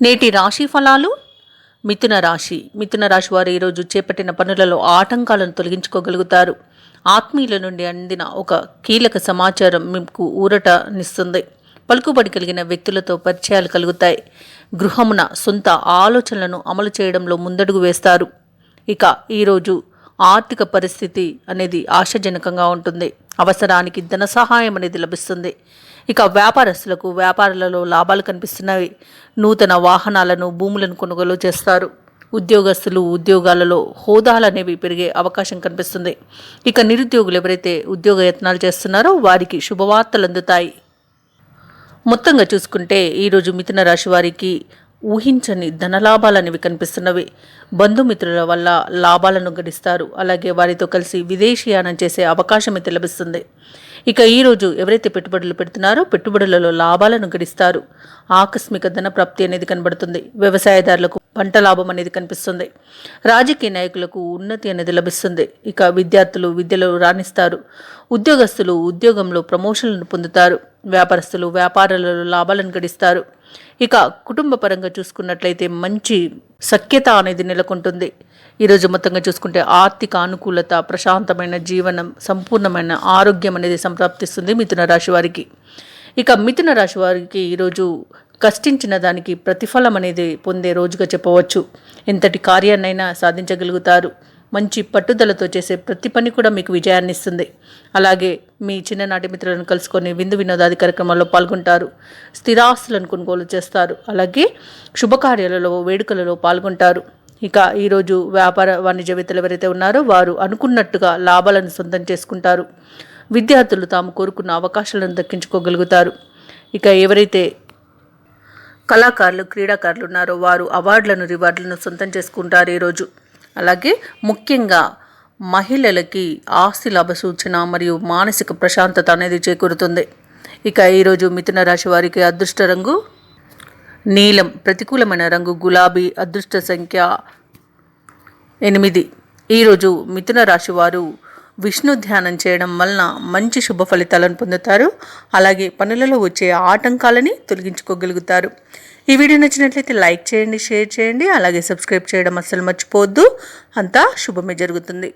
నేటి రాశి ఫలాలు. మిథున రాశి వారు ఈరోజు చేపట్టిన పనులలో ఆటంకాలను తొలగించుకోగలుగుతారు. ఆత్మీయుల నుండి అందిన ఒక కీలక సమాచారం మీకు ఊరటనిస్తుంది. పలుకుబడి కలిగిన వ్యక్తులతో పరిచయాలు కలుగుతాయి. గృహమున సొంత ఆలోచనలను అమలు చేయడంలో ముందడుగు వేస్తారు. ఇక ఈరోజు ఆర్థిక పరిస్థితి అనేది ఆశాజనకంగా ఉంటుంది. అవసరానికి ధన సహాయం అనేది లభిస్తుంది. ఇక వ్యాపారస్తులకు వ్యాపారాలలో లాభాలు కనిపిస్తున్నవి. నూతన వాహనాలను, భూములను కొనుగోలు చేస్తారు. ఉద్యోగస్తులు ఉద్యోగాలలో హోదాలు అనేవి పెరిగే అవకాశం కనిపిస్తుంది. ఇక నిరుద్యోగులు ఎవరైతే ఉద్యోగ యత్నాలు చేస్తున్నారో వారికి శుభవార్తలు అందుతాయి. మొత్తంగా చూసుకుంటే ఈరోజు మిథున రాశి వారికి ఊహించని ధనలాభాలు అనేవి కనిపిస్తున్నవి. బంధుమిత్రుల వల్ల లాభాలను గడిస్తారు. అలాగే వారితో కలిసి విదేశీయానం చేసే అవకాశం అయితే లభిస్తుంది. ఇక ఈరోజు ఎవరైతే పెట్టుబడులు పెడుతున్నారో పెట్టుబడులలో లాభాలను గడిస్తారు. ఆకస్మిక ధన ప్రాప్తి అనేది కనబడుతుంది. వ్యవసాయదారులకు పంట లాభం అనేది కనిపిస్తుంది. రాజకీయ నాయకులకు ఉన్నతి అనేది లభిస్తుంది. ఇక విద్యార్థులు విద్యలో రాణిస్తారు. ఉద్యోగస్తులు ఉద్యోగంలో ప్రమోషన్లను పొందుతారు. వ్యాపారస్తులు వ్యాపారాలలో లాభాలను గడిస్తారు. ఇక కుటుంబ పరంగా చూసుకున్నట్లయితే మంచి సఖ్యత అనేది నెలకొంటుంది. ఈరోజు మొత్తంగా చూసుకుంటే ఆర్థిక అనుకూలత, ప్రశాంతమైన జీవనం, సంపూర్ణమైన ఆరోగ్యం అనేది సంప్రాప్తిస్తుంది మిథున రాశి వారికి. ఇక మిథున రాశి వారికి ఈరోజు కష్టించిన దానికి ప్రతిఫలం అనేది పొందే రోజుగా చెప్పవచ్చు. ఎంతటి కార్యాన్నైనా సాధించగలుగుతారు. మంచి పట్టుదలతో చేసే ప్రతి పని కూడా మీకు విజయాన్ని ఇస్తుంది. అలాగే మీ చిన్ననాటి మిత్రులను కలుసుకొని విందు వినోదాది కార్యక్రమాల్లో పాల్గొంటారు. స్థిరాస్తులను కొనుగోలు చేస్తారు. అలాగే శుభకార్యాలలో, వేడుకలలో పాల్గొంటారు. ఇక ఈరోజు వ్యాపార వాణిజ్యవేత్తలు ఎవరైతే ఉన్నారో వారు అనుకున్నట్టుగా లాభాలను సొంతం చేసుకుంటారు. విద్యార్థులు తాము కోరుకున్న అవకాశాలను దక్కించుకోగలుగుతారు. ఇక ఎవరైతే కళాకారులు, క్రీడాకారులు ఉన్నారో వారు అవార్డులను, రివార్డులను సొంతం చేసుకుంటారు ఈరోజు. అలాగే ముఖ్యంగా మహిళలకి ఆస్తి లాభ సూచన మరియు మానసిక ప్రశాంతత అనేది చేకూరుతుంది. ఇక ఈరోజు మిథున రాశి వారికి అదృష్ట రంగు నీలం, ప్రతికూలమైన రంగు గులాబీ, అదృష్ట సంఖ్య 8. ఈరోజు మిథున రాశి వారు విష్ణు ధ్యానం చేయడం వలన మంచి శుభ ఫలితాలను పొందుతారు. అలాగే పనులలో వచ్చే ఆటంకాలని తొలగించుకోగలుగుతారు. ఈ వీడియో నచ్చినట్లయితే లైక్ చేయండి, షేర్ చేయండి, అలాగే సబ్స్క్రైబ్ చేయడం అస్సలు మర్చిపోవద్దు. అంతా శుభమే జరుగుతుంది.